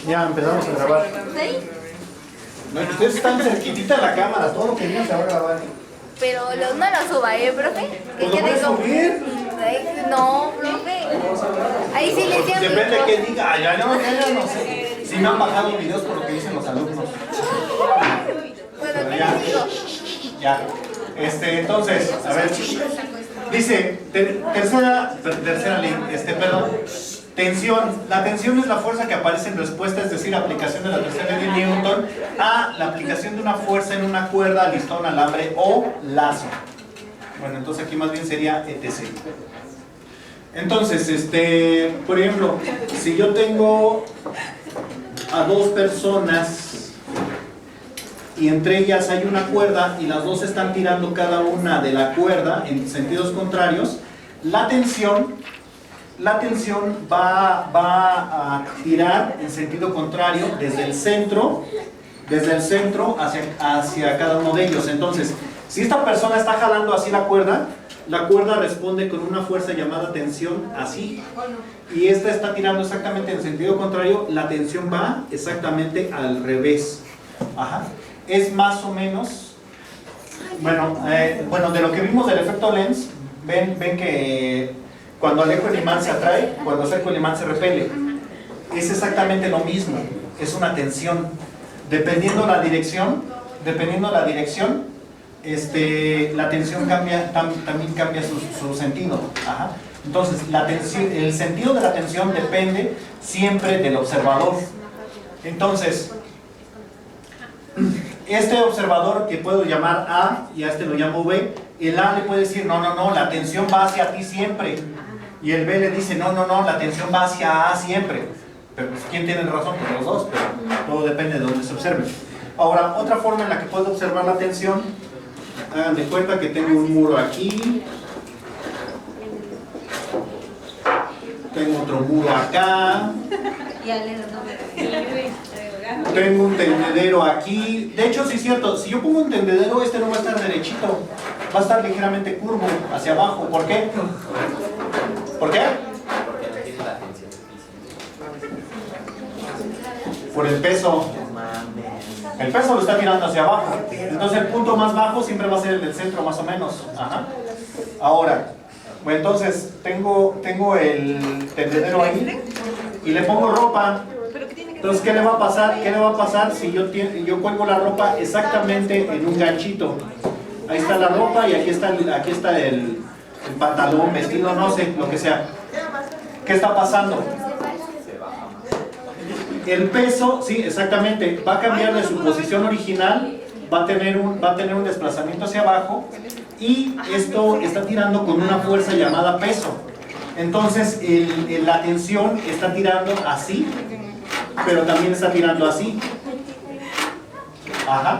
Ya empezamos a grabar. ¿Sí? No, ustedes están cerquitita de la cámara, todo lo que digan se va a grabar. Pero no lo suba, profe. Que Pues lo quede puedes como... subir. No, profe. Ahí sí le decía. Depende de qué diga. Ay, ya no sé. Si me han bajado videos por lo que dicen los alumnos. Bueno, ¿qué les digo? Ya. Entonces, a ver. Dice, tercera ley, perdón. Tensión. La tensión es la fuerza que aparece en respuesta, es decir, aplicación de la tercera ley de Newton a la aplicación de una fuerza en una cuerda, listón, alambre o lazo. Bueno, entonces aquí más bien sería etc. Entonces, por ejemplo, si yo tengo a dos personas y entre ellas hay una cuerda y las dos están tirando cada una de la cuerda en sentidos contrarios, la tensión va a tirar en sentido contrario desde el centro hacia cada uno de ellos. Entonces, si esta persona está jalando así la cuerda responde con una fuerza llamada tensión así, y esta está tirando exactamente en sentido contrario, la tensión va exactamente al revés. Ajá. Es más o menos, bueno, de lo que vimos del efecto Lenz, ven que cuando alejo el imán se atrae, cuando acerco el imán se repele. Es exactamente lo mismo, es una tensión. Dependiendo la dirección, la tensión también cambia su sentido. Ajá. Entonces, el sentido de la tensión depende siempre del observador. Entonces, este observador que puedo llamar A y a este lo llamo B, el A le puede decir, no, la tensión va hacia ti siempre. Y el B le dice, no, la tensión va hacia A siempre. Pero pues, ¿quién tiene razón? Pues los dos, pero todo depende de donde se observe. Ahora, otra forma en la que puedo observar la tensión, hagan de cuenta que tengo un muro aquí, tengo otro muro acá, tengo un tendedero aquí. De hecho, sí es cierto, si yo pongo un tendedero, no va a estar derechito, va a estar ligeramente curvo hacia abajo. ¿Por qué? ¿Por qué? Porque no tiene la tensión suficiente. Por el peso. El peso lo está tirando hacia abajo. Entonces el punto más bajo siempre va a ser el del centro, más o menos. Ajá. Ahora, bueno, entonces tengo el tendedero ahí y le pongo ropa. Entonces, ¿qué le va a pasar? ¿Qué le va a pasar si yo cuelgo la ropa exactamente en un ganchito? Ahí está la ropa y aquí está el pantalón, vestido, no sé, lo que sea. ¿Qué está pasando? El peso, sí, exactamente, va a cambiar de su posición original, va a tener un desplazamiento hacia abajo y esto está tirando con una fuerza llamada peso. Entonces, la tensión está tirando así, pero también está tirando así. Ajá.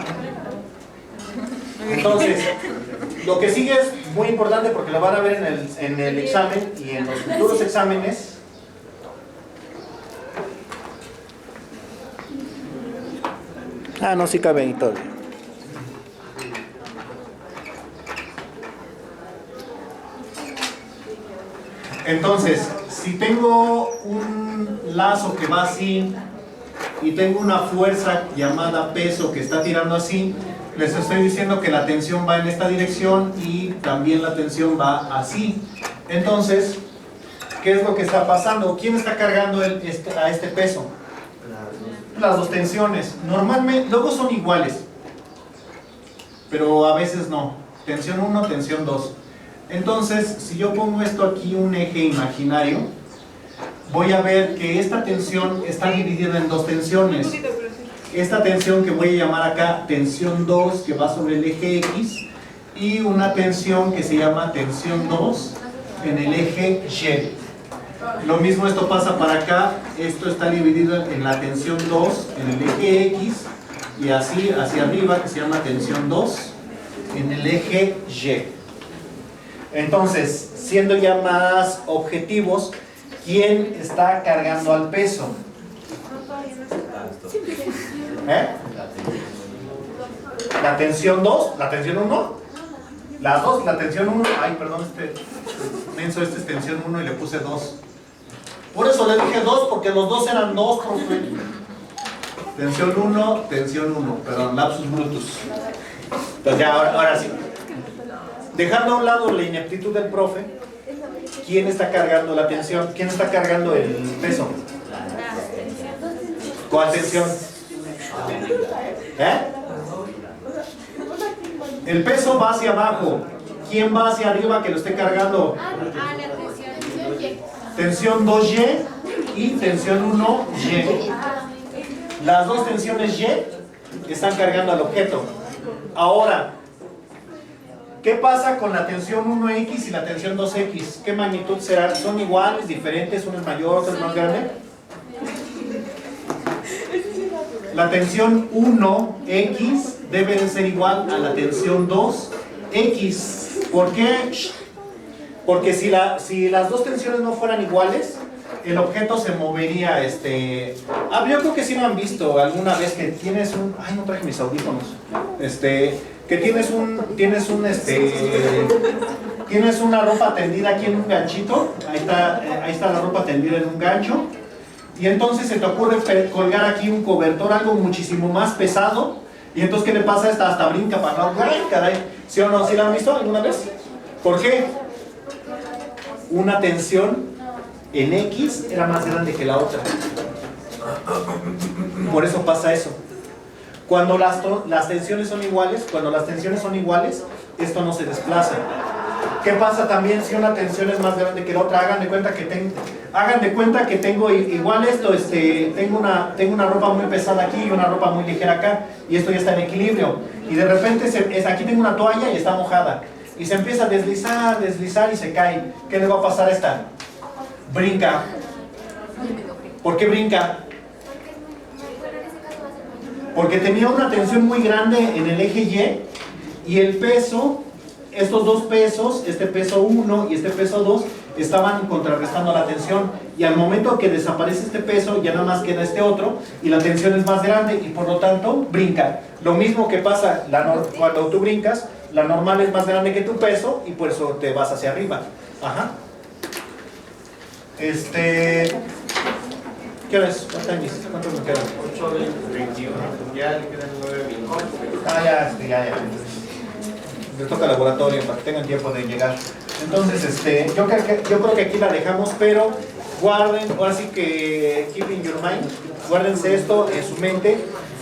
Entonces, lo que sigue es muy importante porque lo van a ver en el examen y en los futuros exámenes. No, sí cabe ahí todo. Entonces, si tengo un lazo que va así y tengo una fuerza llamada peso que está tirando así, les estoy diciendo que la tensión va en esta dirección y también la tensión va así. Entonces, ¿qué es lo que está pasando? ¿Quién está cargando a este peso? Las dos tensiones. Normalmente, luego son iguales, pero a veces no. Tensión 1, tensión 2. Entonces, si yo pongo esto aquí, un eje imaginario, voy a ver que esta tensión está dividida en dos tensiones. Esta tensión que voy a llamar acá tensión 2, que va sobre el eje X, y una tensión que se llama tensión 2 en el eje Y. Lo mismo esto pasa para acá, esto está dividido en la tensión 2 en el eje X y así hacia arriba, que se llama tensión 2 en el eje Y. Entonces, siendo ya más objetivos, ¿quién está cargando al peso? ¿La tensión 2? ¿La tensión 1? Las dos, la tensión 1. Ay, perdón, menso, este es tensión 1 y le puse 2. Por eso le dije 2, porque los dos eran 2, profe. Tensión 1, perdón, lapsus brutus. Entonces ya, ahora sí. Dejando a un lado la ineptitud del profe, ¿quién está cargando la tensión? ¿Quién está cargando el peso? ¿Cuál tensión? ¿Eh? El peso va hacia abajo. ¿Quién va hacia arriba que lo esté cargando? Tensión 2Y y tensión 1Y. Las dos tensiones Y están cargando al objeto. Ahora, ¿qué pasa con la tensión 1X y la tensión 2X? ¿Qué magnitud será? ¿Son iguales, diferentes? ¿Una es mayor, otra es más grande? La tensión 1X debe de ser igual a la tensión 2X. ¿Por qué? Porque si las dos tensiones no fueran iguales, el objeto se movería, yo creo que sí lo han visto alguna vez, que tienes un... Ay, no traje mis audífonos. Que tienes una ropa tendida aquí en un ganchito. Ahí está la ropa tendida en un gancho. Y entonces se te ocurre colgar aquí un cobertor, algo muchísimo más pesado. Y entonces, ¿qué le pasa? Hasta brinca para no... ¡Ay, caray! ¿Sí o no? ¿Sí lo han visto alguna vez? ¿Por qué? Una tensión en X era más grande que la otra. Por eso pasa eso. Cuando las tensiones son iguales, esto no se desplaza. ¿Qué pasa también si una tensión es más grande que la otra? Hagan de cuenta que tengo igual esto, tengo una ropa muy pesada aquí y una ropa muy ligera acá, y esto ya está en equilibrio. Y de repente aquí tengo una toalla y está mojada. Y se empieza a deslizar y se cae. ¿Qué le va a pasar a esta? Brinca. ¿Por qué brinca? Porque tenía una tensión muy grande en el eje Y el peso, estos dos pesos, este peso 1 y este peso 2, estaban contrarrestando la tensión. Y al momento que desaparece este peso, ya nada más queda este otro, y la tensión es más grande y por lo tanto brinca. Lo mismo que pasa cuando tú brincas, la normal es más grande que tu peso y por eso te vas hacia arriba. Ajá. ¿Qué hora es? ¿Cuántos me quedan? 8:21. Ya le quedan 9 minutos. Ya. Les toca laboratorio para que tengan tiempo de llegar. Entonces, yo creo que aquí la dejamos, pero guarden, ahora sí que keep in your mind, guárdense esto en su mente,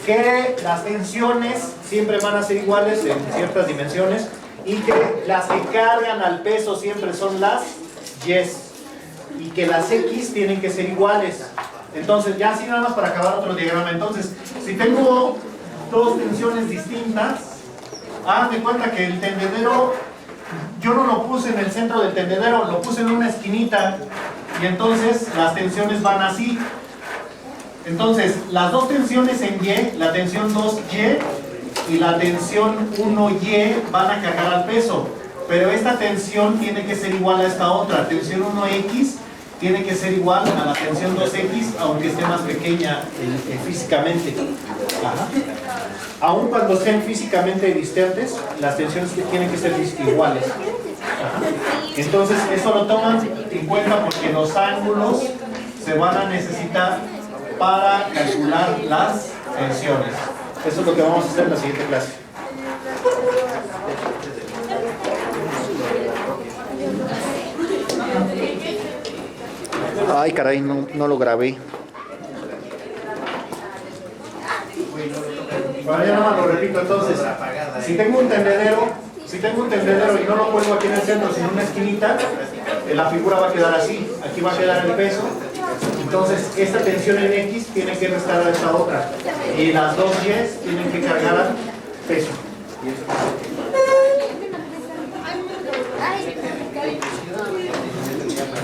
que las tensiones siempre van a ser iguales en ciertas dimensiones y que las que cargan al peso siempre son las Yes y que las X tienen que ser iguales. Entonces, ya así nada más para acabar otro diagrama. Entonces, si tengo dos tensiones distintas, hagan de cuenta que el tendedero, yo no lo puse en el centro del tendedero, lo puse en una esquinita, y entonces las tensiones van así. Entonces, las dos tensiones en Y, la tensión 2Y y la tensión 1Y van a cargar al peso, pero esta tensión tiene que ser igual a esta otra, tensión 1X tiene que ser igual a la tensión 2X, aunque esté más pequeña físicamente. Ajá. Aun cuando sean físicamente distantes, las tensiones tienen que ser iguales. Ajá. Entonces, eso lo toman en cuenta porque los ángulos se van a necesitar para calcular las tensiones. Eso es lo que vamos a hacer en la siguiente clase. Ay, caray, no lo grabé. Bueno, ya nada más lo repito entonces. Si tengo un tendedero y no lo cuelgo aquí en el centro, sino en una esquinita, la figura va a quedar así. Aquí va a quedar el peso. Entonces, esta tensión en X tiene que restar a esta otra. Y las dos Y's tienen que cargar al peso.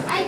Ay.